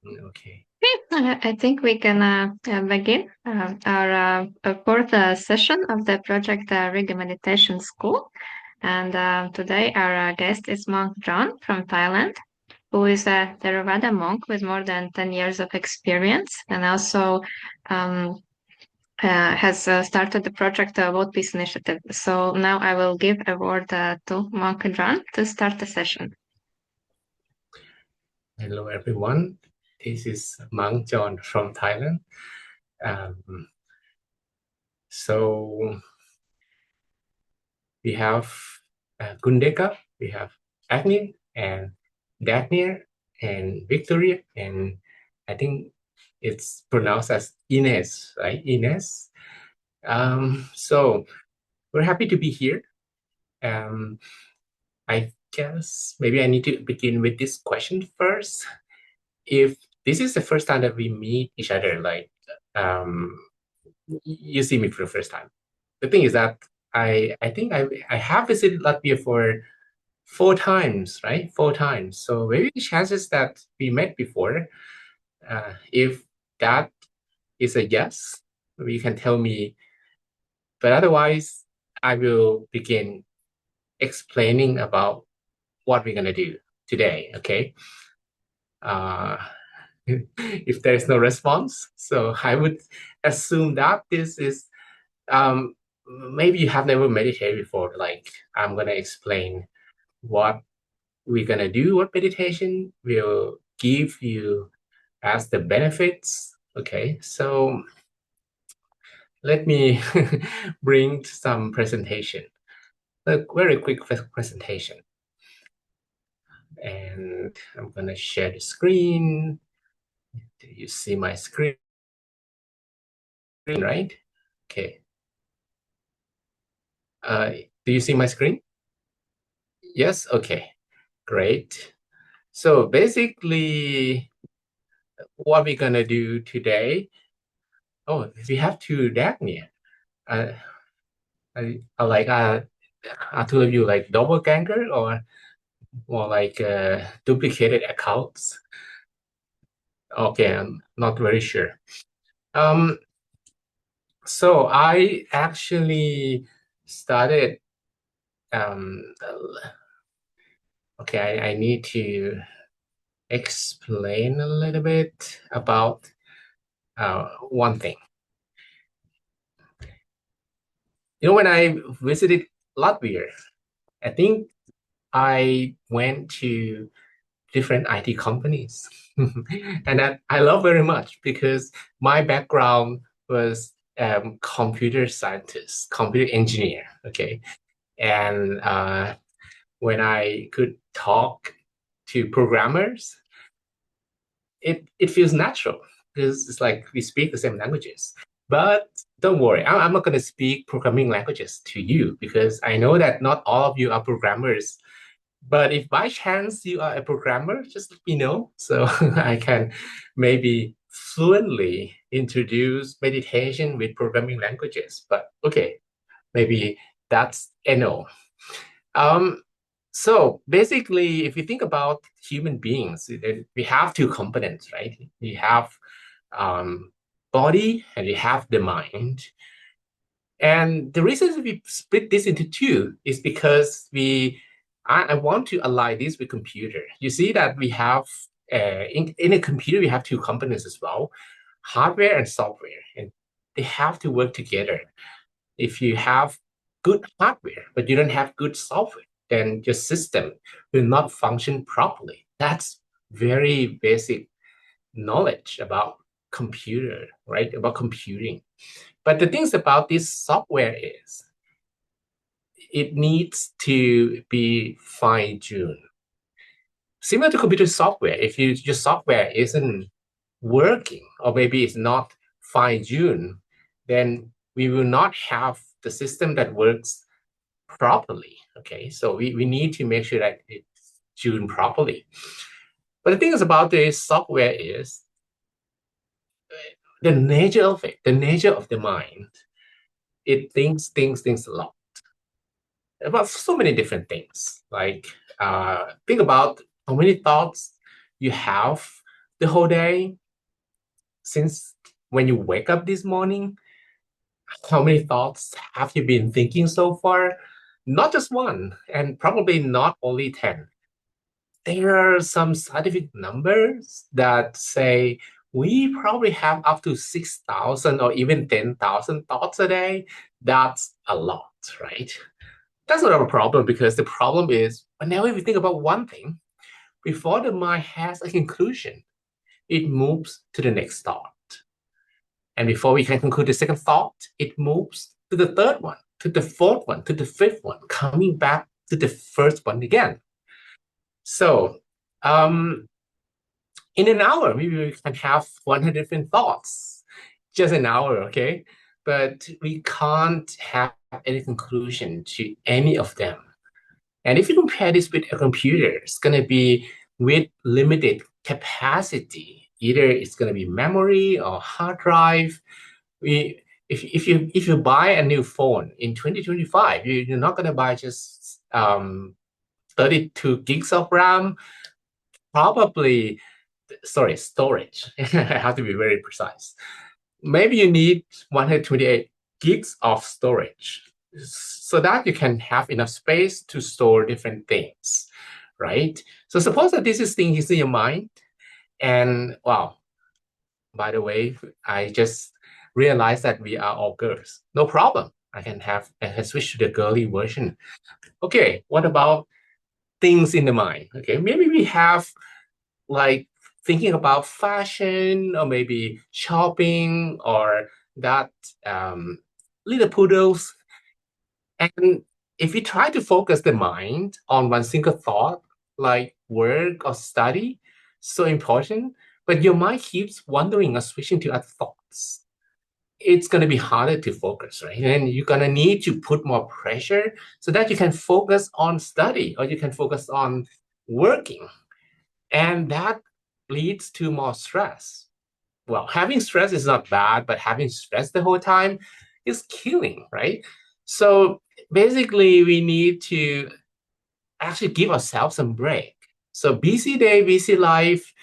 Okay. I think we can begin our fourth session of the project Riga Meditation School. And today our guest is Monk John from Thailand, who is a Theravada monk with more than 10 years of experience and also um, has started the project World Peace Initiative. So now I will give a word to Monk John to start the session. Hello, everyone. This is Monk John from Thailand. So we have Gundeka, we have Agni and Daphne and Victoria, and I think it's pronounced as Ines, right? Ines. So we're happy to be here. Um, I guess maybe I need to begin with this question first. If this is the first time that we meet each other, like um, you see me for the first time. The thing is that I think I have visited Latvia for 4 times, right? 4 times. So maybe the chances that we met before, if that is a yes, you can tell me. But otherwise, I will begin explaining about what we're gonna do today. Okay. Uh, if there's no response, so I would assume that this is um, maybe you have never meditated before. Like I'm gonna explain what we're gonna do, what meditation will give you as the benefits. Okay, so let me bring some presentation, a very quick presentation, and I'm gonna share the screen. Do you see my screen, right? Okay. Do you see my screen? Yes. Okay. Great. So basically, what we're gonna do today. Oh, we have two Daphne. Uh, I like are two of you like doppelganger or more like duplicated accounts? Okay, I'm not very sure. Um, so I actually started. Um, okay, I need to explain a little bit about one thing. When I visited Latvia, I think I went to different IT companies. And that I love very much because my background was computer scientist, computer engineer. Okay. And when I could talk to programmers, it feels natural because it's like we speak the same languages. But don't worry, I'm not going to speak programming languages to you because I know that not all of you are programmers. But if by chance you are a programmer, just let me know so I can maybe fluently introduce meditation with programming languages. But okay, maybe that's a no. Um, so basically, if you think about human beings, we have two components, right? We have um, body and we have the mind. And the reason we split this into two is because I want to align this with computer. You see that we have in a computer we have two components as well, hardware and software, and they have to work together. If you have good hardware but you don't have good software, then your system will not function properly. That's very basic knowledge about computer, right? About computing. But the things about this software is it needs to be fine-tuned. Similar to computer software, if your software isn't working or maybe it's not fine-tuned, then we will not have the system that works properly. Okay, so we need to make sure that it's tuned properly. But the thing is about this software is the nature of it, the nature of the mind. It thinks a lot about so many different things. Like think about how many thoughts you have the whole day, since when you wake up this morning, how many thoughts have you been thinking so far? Not just one, and probably not only 10. There are some scientific numbers that say we probably have up to 6,000 or even 10,000 thoughts a day. That's a lot, right? That's not a problem because the problem is whenever we think about one thing, before the mind has a conclusion, it moves to the next thought. And before we can conclude the second thought, it moves to the third one, to the fourth one, to the fifth one, coming back to the first one again. So, um, in an hour, maybe we can have 100 different thoughts, just an hour, okay? But we can't have any conclusion to any of them. And if you compare this with a computer, it's going to be with limited capacity. Either it's going to be memory or hard drive. If you buy a new phone in 2025, you're not going to buy just 32 gigs of RAM. Probably, sorry, storage. I have to be very precise. Maybe you need 128 gigs of storage so that you can have enough space to store different things, right? So suppose that this is thing is in your mind, and wow, by the way, I just realized that we are all girls. No problem. I can switch to the girly version. Okay, what about things in the mind? Okay, maybe we have like thinking about fashion or maybe shopping or that little poodles. And if you try to focus the mind on one single thought, like work or study, so important, but your mind keeps wandering or switching to other thoughts, it's going to be harder to focus, right? And you're going to need to put more pressure so that you can focus on study or you can focus on working. And that leads to more stress. Well, having stress is not bad, but having stress the whole time is killing, right? So basically, we need to actually give ourselves some break. So busy day, busy life,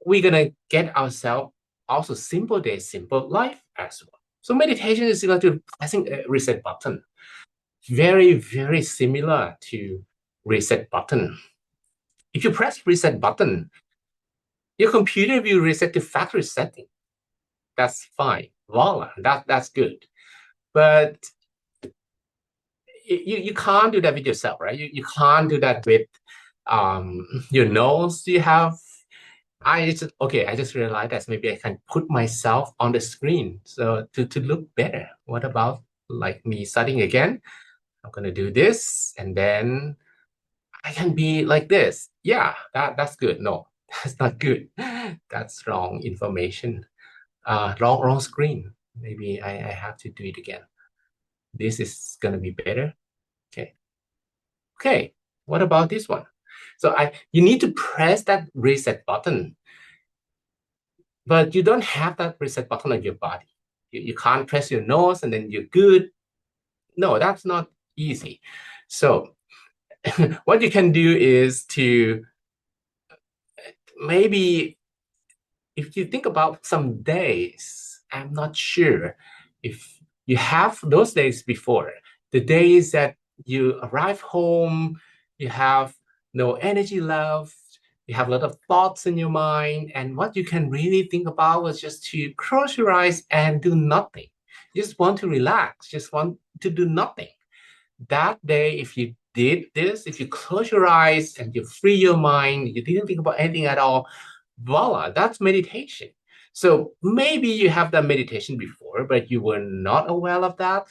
we're gonna get ourselves also simple day, simple life as well. So meditation is similar to pressing a reset button. Very, very similar to reset button. If you press reset button, your computer will reset to factory setting. That's fine. Voila, that's good. But you can't do that with yourself, right? You can't do that with your nose. You have I just realized that maybe I can put myself on the screen so to look better. What about like me studying again? I'm gonna do this and then I can be like this. Yeah, that's good. No, that's not good. That's wrong information. Wrong screen. Maybe I have to do it again. This is gonna be better. Okay. Okay. What about this one? So you need to press that reset button, but you don't have that reset button on your body. You can't press your nose and then you're good. No, that's not easy. So what you can do is to maybe if you think about some days, I'm not sure if you have those days before, the days that you arrive home, you have no energy left, you have a lot of thoughts in your mind, and what you can really think about is just to close your eyes and do nothing. You just want to relax, just want to do nothing. That day, if you did this, if you close your eyes and you free your mind, you didn't think about anything at all, voila, that's meditation. So maybe you have done meditation before, but you were not aware of that.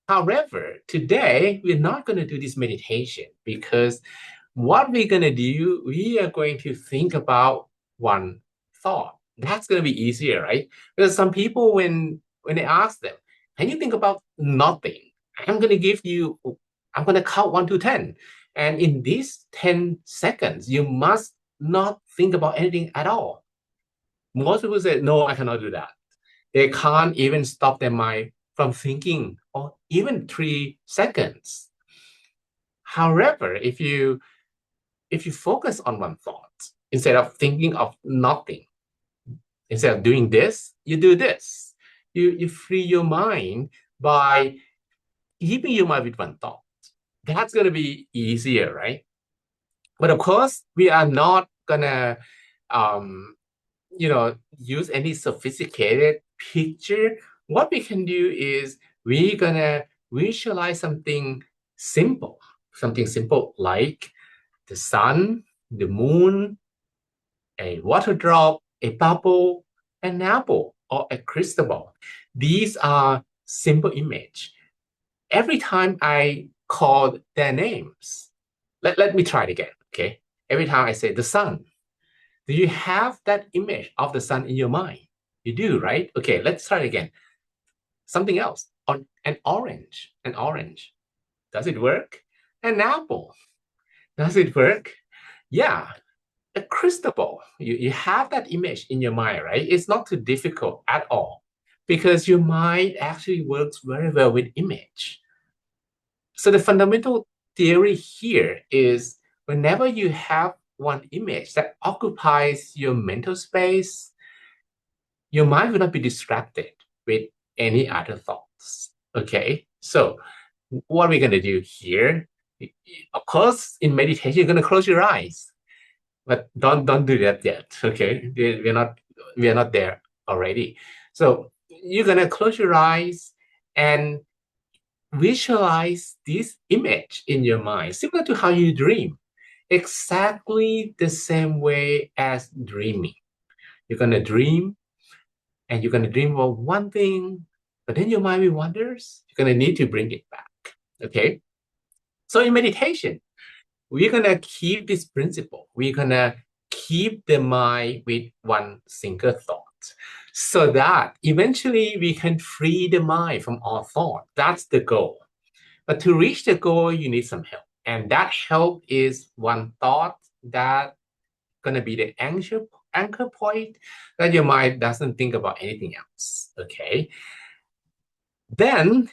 However, today we're not going to do this meditation because what we're going to do, we are going to think about one thought. That's going to be easier, right? Because some people, when they ask them, can you think about nothing? I'm going to give you, I'm going to count 1 to 10. And in these 10 seconds, you must not think about anything at all. Most people say, no, I cannot do that. They can't even stop their mind from thinking or even 3 seconds. However, if you focus on one thought, Instead of thinking of nothing, instead of doing this, you do this. You free your mind by keeping your mind with one thought. That's going to be easier, right? But of course, we are not gonna, um, use any sophisticated picture. What we can do is we're gonna visualize something simple like the sun, the moon, a water drop, a bubble, an apple, or a crystal ball. These are simple image. Every time I call their names, let me try it again, okay? Every time I say the sun, do you have that image of the sun in your mind? You do, right? Okay, let's try it again. Something else. An orange. An orange. Does it work? An apple. Does it work? Yeah. A crystal ball. You have that image in your mind, right? It's not too difficult at all because your mind actually works very well with image. So the fundamental theory here is whenever you have one image that occupies your mental space, your mind will not be distracted with any other thoughts. Okay, so what are we going to do here? Of course, in meditation, you're going to close your eyes, but don't do that yet. Okay, we're not there already. So you're going to close your eyes and visualize this image in your mind, similar to how you dream, exactly the same way as dreaming. You're going to dream and you're going to dream about one thing, but then your mind wanders. You're going to need to bring it back. Okay. So in meditation, we're going to keep this principle. We're going to keep the mind with one single thought so that eventually we can free the mind from all thought. That's the goal. But to reach the goal, you need some help. And that help is one thought that going to be the anchor point that your mind doesn't think about anything else. Okay. Then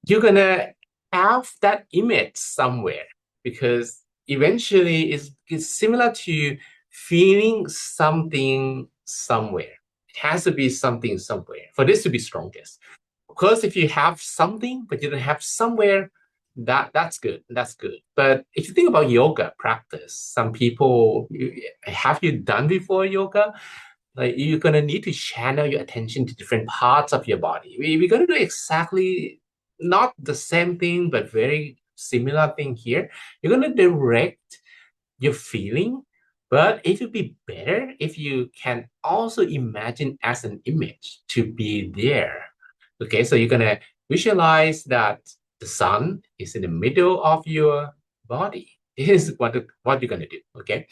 you're going to have that image somewhere because eventually it's similar to feeling something somewhere. It has to be something somewhere for this to be strongest. Of course, if you have something but you don't have somewhere, that's good. That's good. But if you think about yoga practice, some people have you done before yoga? Like you're gonna need to channel your attention to different parts of your body. We're gonna do exactly not the same thing, but very similar thing here. You're gonna direct your feeling, but it would be better if you can also imagine as an image to be there. Okay, so you're gonna visualize that the sun is in the middle of your body. This is what you're gonna do. Okay.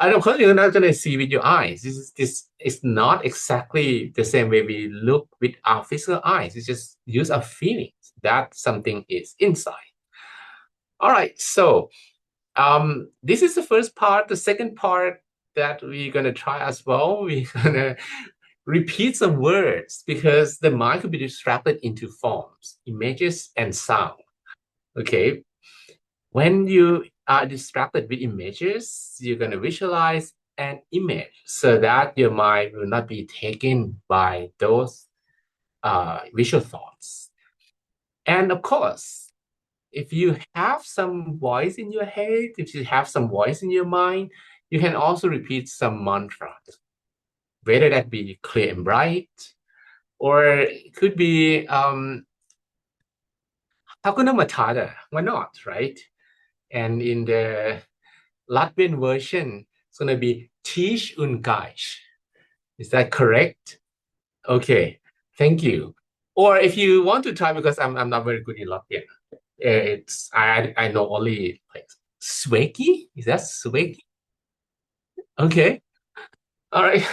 And of course, you're not going to see with your eyes. This is not exactly the same way we look with our physical eyes. It's just use our feelings that something is inside. All right, so this is the first part. The second part that we're going to try as well, we're going to repeat some words because the mind could be distracted into forms, images, and sound. Okay, when you are distracted with images, you're going to visualize an image so that your mind will not be taken by those visual thoughts. And of course, if you have some voice in your head, if you have some voice in your mind, you can also repeat some mantras, whether that be clear and bright, or it could be Hakuna Matata. Why not, right? And in the Latvian version, it's going to be Teach und Gaish. Is that correct? Okay, thank you. Or if you want to try, because I'm not very good in Latvian, I know only like Sveki. Is that Sveki? Okay, all right.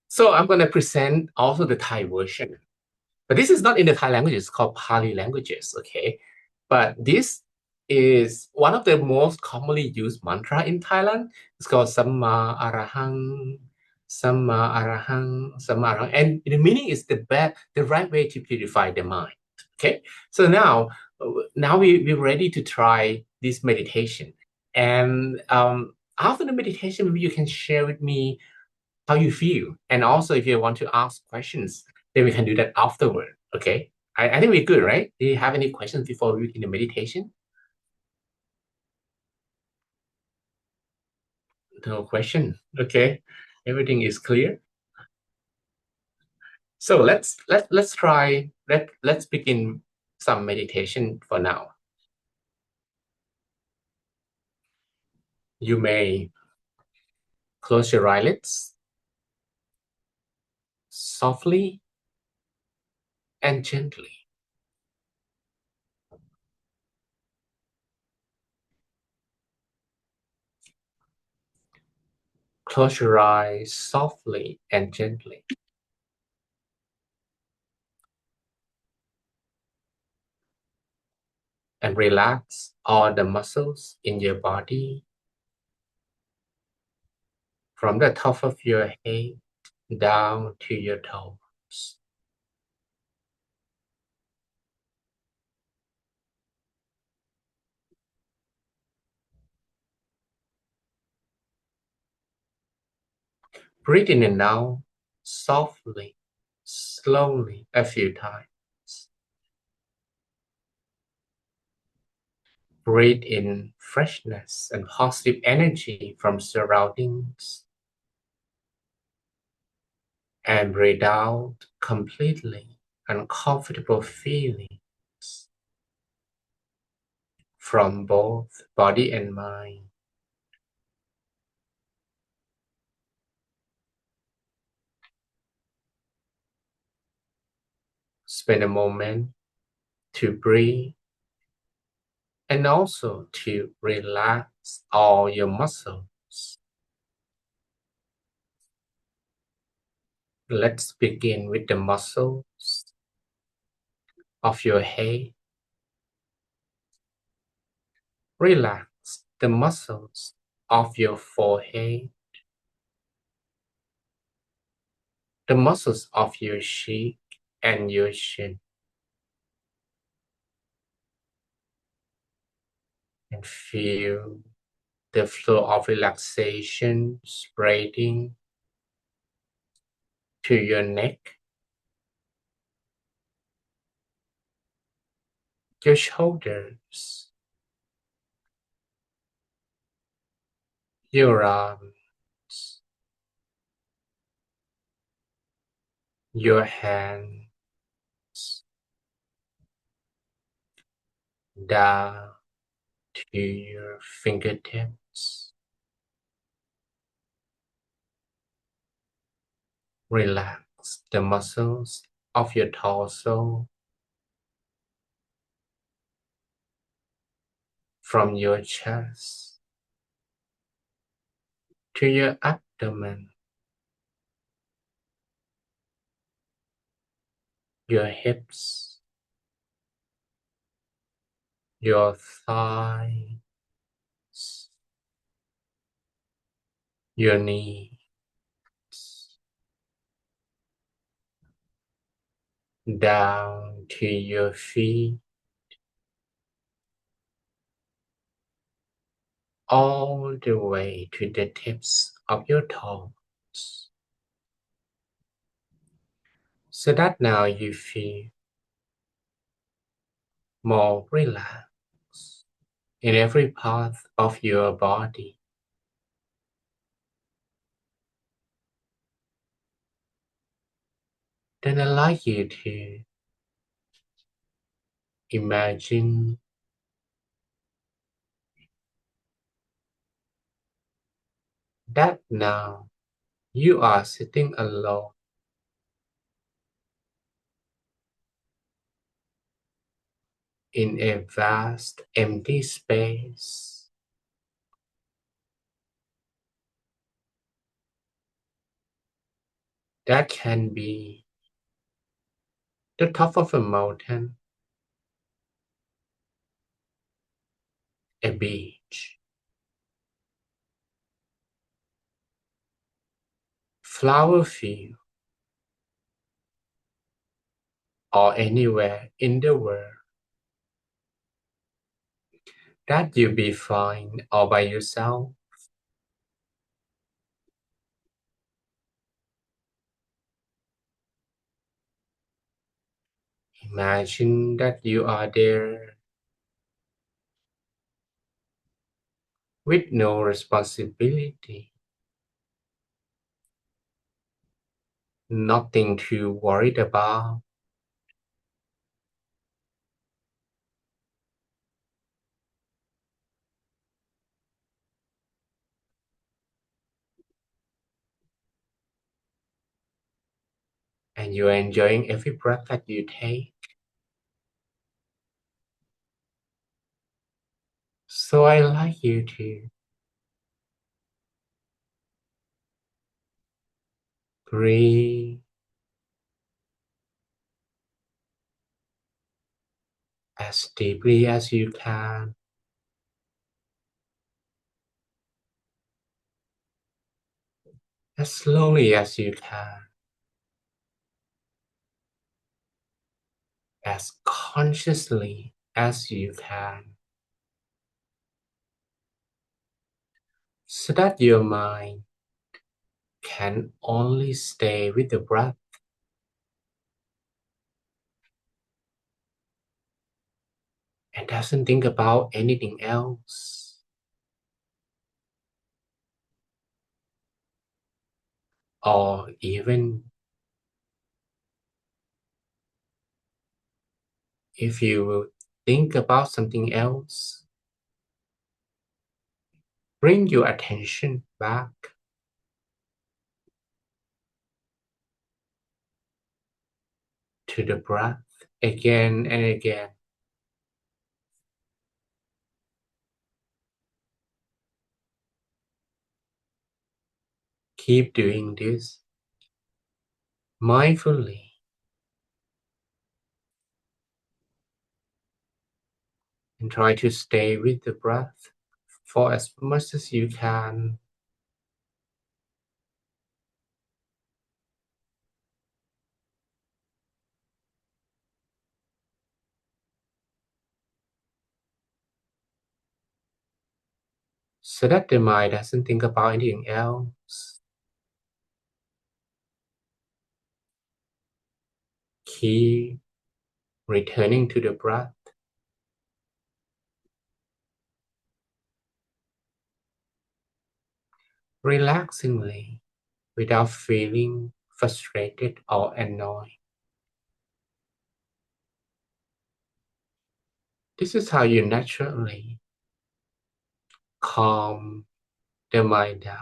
So I'm going to present also the Thai version. But this is not in the Thai language, it's called Pali languages, okay? But this is one of the most commonly used mantra in Thailand. It's called Samma Arahang, Samma Arahang, Samma Arahang. And the meaning is the right way to purify the mind. Okay. So now we're ready to try this meditation. And after the meditation, maybe you can share with me how you feel. And also, if you want to ask questions, then we can do that afterward. Okay. I think we're good, right? Do you have any questions before we begin the meditation? No question. Okay. Everything is clear. So let's try let's begin some meditation for now. You may close your eyelids softly and gently. Close your eyes softly and gently. And relax all the muscles in your body from the top of your head down to your toes. Breathe in and out softly, slowly a few times. Breathe in freshness and positive energy from surroundings. And breathe out completely uncomfortable feelings from both body and mind. Spend a moment to breathe and also to relax all your muscles. Let's begin with the muscles of your head. Relax the muscles of your forehead, the muscles of your cheek and your chin, and feel the flow of relaxation spreading to your neck, your shoulders, your arms, your hands, down to your fingertips. Relax the muscles of your torso from your chest to your abdomen, your hips, your thighs, your knees, down to your feet, all the way to the tips of your toes, so that now you feel more relaxed in every part of your body. Then I'd like you to imagine that now you are sitting alone in a vast empty space. That can be the top of a mountain, a beach, flower field, or anywhere in the world that you be fine all by yourself. Imagine that you are there with no responsibility, nothing to worry about, and you are enjoying every breath that you take. So I like you to breathe as deeply as you can, as slowly as you can, as consciously as you can, so that your mind can only stay with the breath and doesn't think about anything else. Or even if you will think about something else, bring your attention back to the breath again and again. Keep doing this mindfully and try to stay with the breath for as much as you can. So that the mind doesn't think about anything else. Keep returning to the breath, relaxingly, without feeling frustrated or annoyed. This is how you naturally calm the mind down.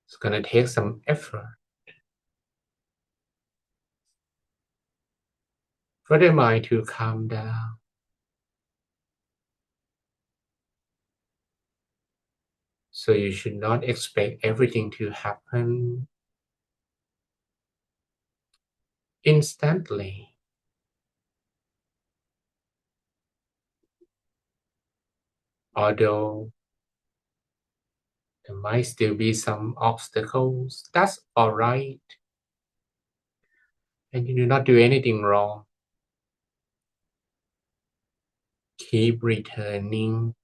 It's going to take some effort for the mind to calm down. So you should not expect everything to happen instantly. Although there might still be some obstacles, that's all right. And you do not do anything wrong. Keep returning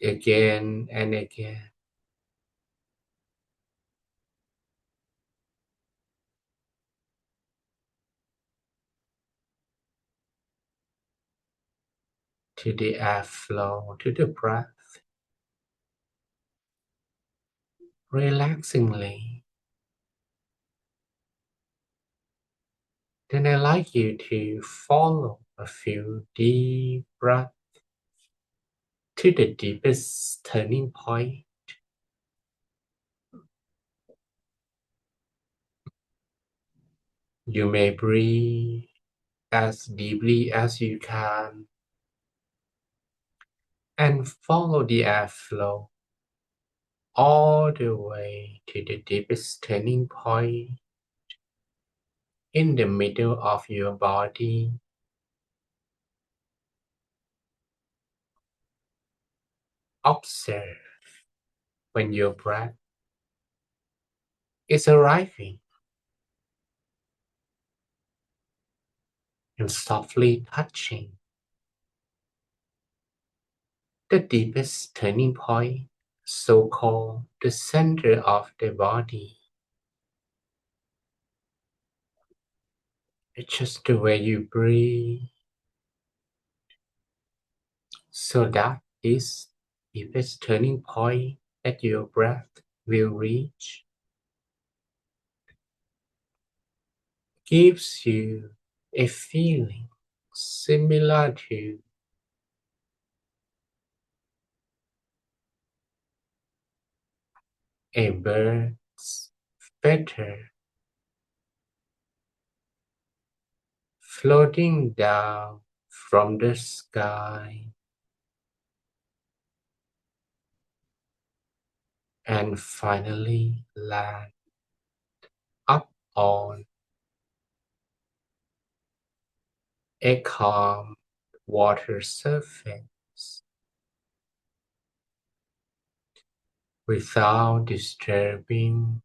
again and again to the airflow, to the breath, relaxingly. Then I'd like you to follow a few deep breaths to the deepest turning point. You may breathe as deeply as you can and follow the airflow all the way to the deepest turning point in the middle of your body. Observe when your breath is arriving and softly touching the deepest turning point, so called the center of the body. It's just the way you breathe. So that is deepest turning point that your breath will reach gives you a feeling similar to a bird's feather floating down from the sky and finally land up on a calm water surface without disturbing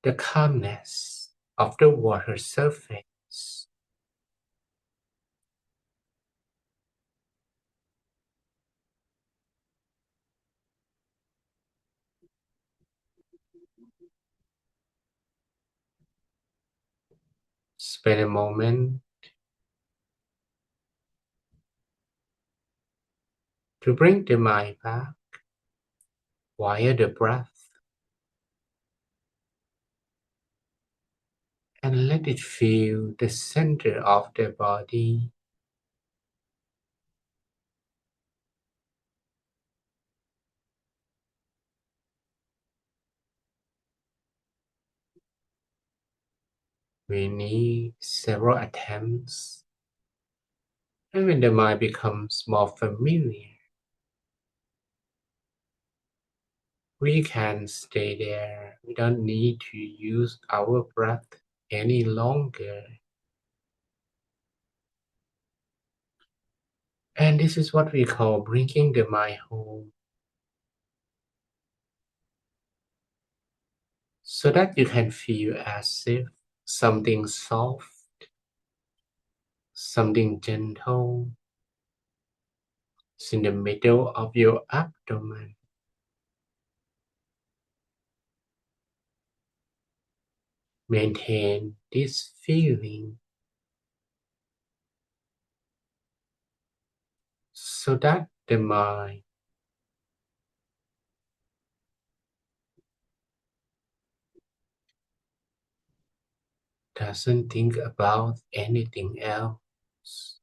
the calmness of the water surface. Spend a moment to bring the mind back via the breath and let it feel the center of the body. We need several attempts, and when the mind becomes more familiar, we can stay there. We don't need to use our breath any longer. And this is what we call bringing the mind home, so that you can feel as if something soft, something gentle is in the middle of your abdomen. Maintain this feeling so that the mind doesn't think about anything else.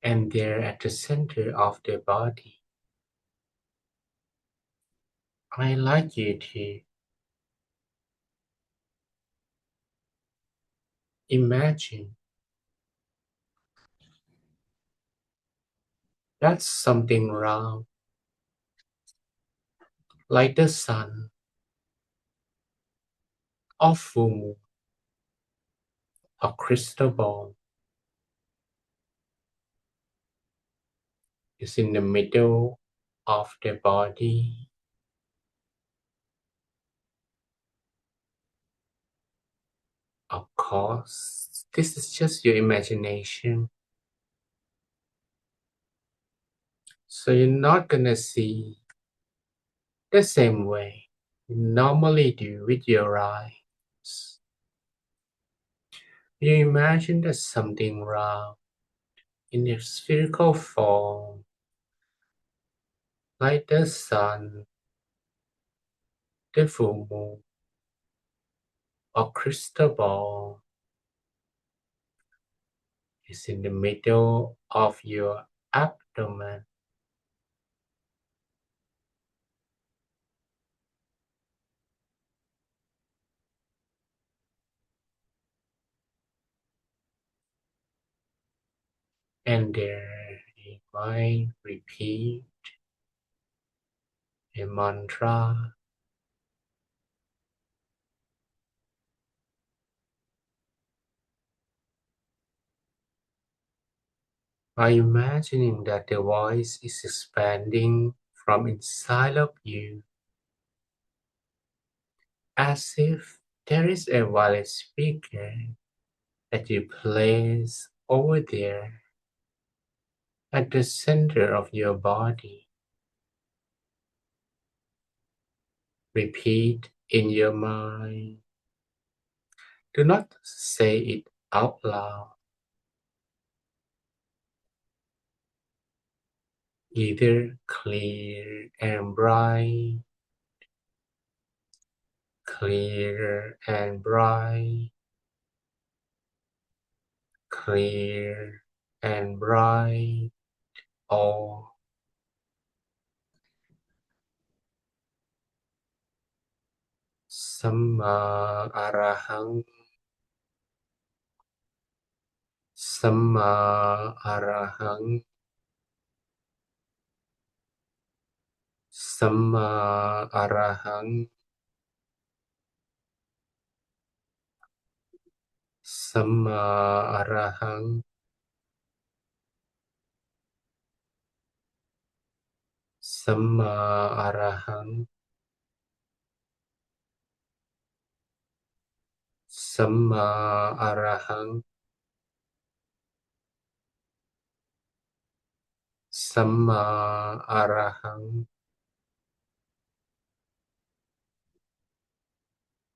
And there at the center of the body, I like you to imagine that something round, like the sun or full moon or crystal ball, is in the middle of the body. Of course, this is just your imagination. So you're not gonna see the same way you normally do with your eyes. You imagine that something round in a spherical form, like the sun, the full moon, or crystal ball, is in the middle of your abdomen. And there you might repeat a mantra by imagining that the voice is expanding from inside of you, as if there is a wireless speaker that you place over there at the center of your body. Repeat in your mind. Do not say it out loud. Either clear and bright, clear and bright, clear and bright, or Samma Arahang, Samma Arahang, Samma Arahang, Samma Arahang, Samma Arahang, Samma Arahang, Samma Arahang,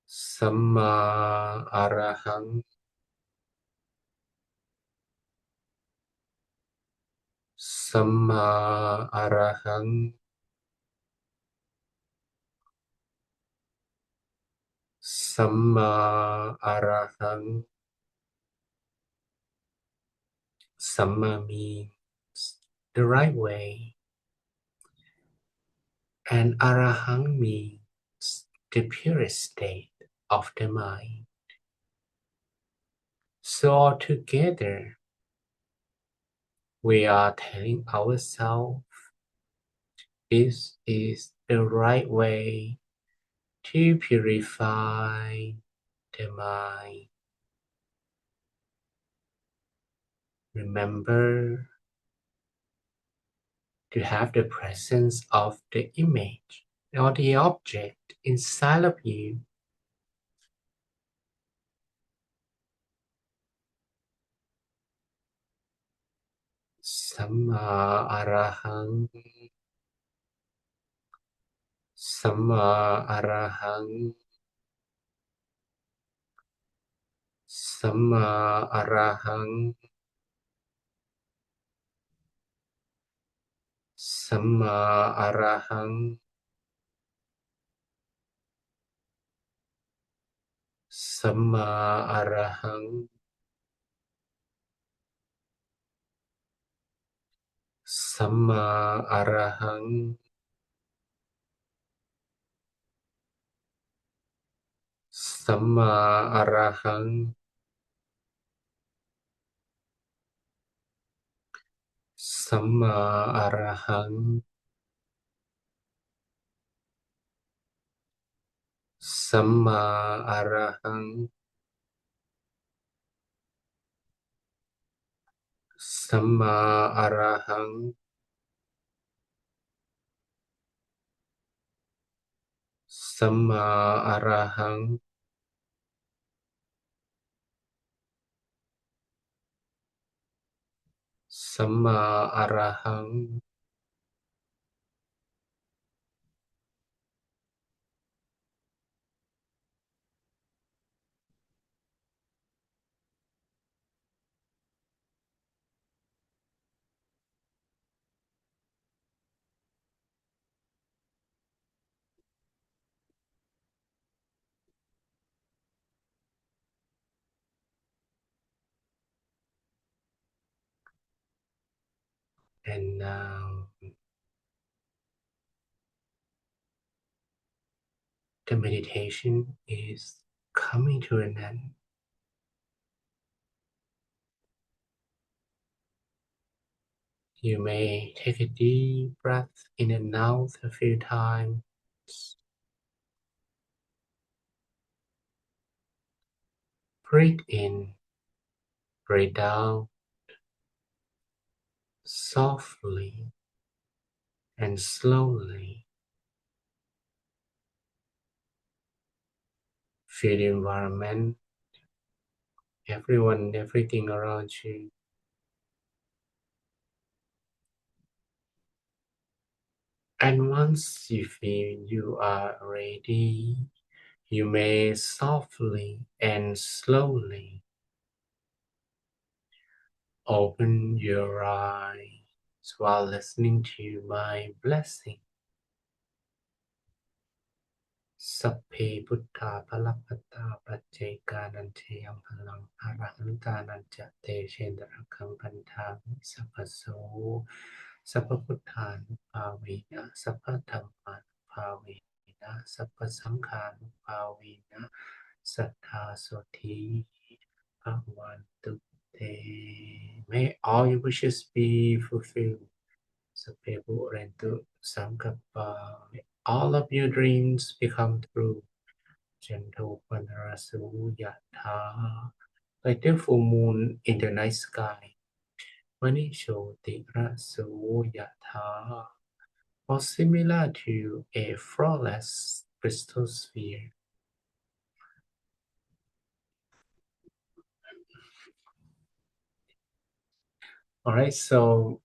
Samma Arahang, Samma Arahang, Samma Arahang. Samma means the right way, and Arahang means the purest state of the mind. So altogether, we are telling ourselves this is the right way to purify the mind. Remember to have the presence of the image or the object inside of you. Samma Arahang, Samma Arahang, Samma Arahang, Samma Arahang, Samma Arahang, Samma Arahang, Samma Arahang, Samma Arahang, Samma Arahang, Samma Arahang, Samma Arahang, Samma Arahang, and now the meditation is coming to an end. You may take a deep breath in and out a few times. Breathe in, breathe out. softly and slowly. Feel the environment, everyone, everything around you. And once you feel you are ready, you may softly and slowly open your eyes while listening to my blessing. สัพเพพุทธาภลัพพตาปัจเจกานันเทยังพลังอรหันตานันจะเตเชนตรังคังพันธามิสัพพโสสัพพพุทธานุภาเวนะสัพพธัมมานุภาเวนะสัพพสังฆานุภาเวนะสัทธาโสธีภวันตุเต May all your wishes be fulfilled. Sapebu Rentu Sankappa. May all of your dreams become true. Gentle Panarasu Yatha. Like the full moon in the night sky. Manisho Tigrasu Yatha. Or similar to a flawless crystal sphere. Alright, so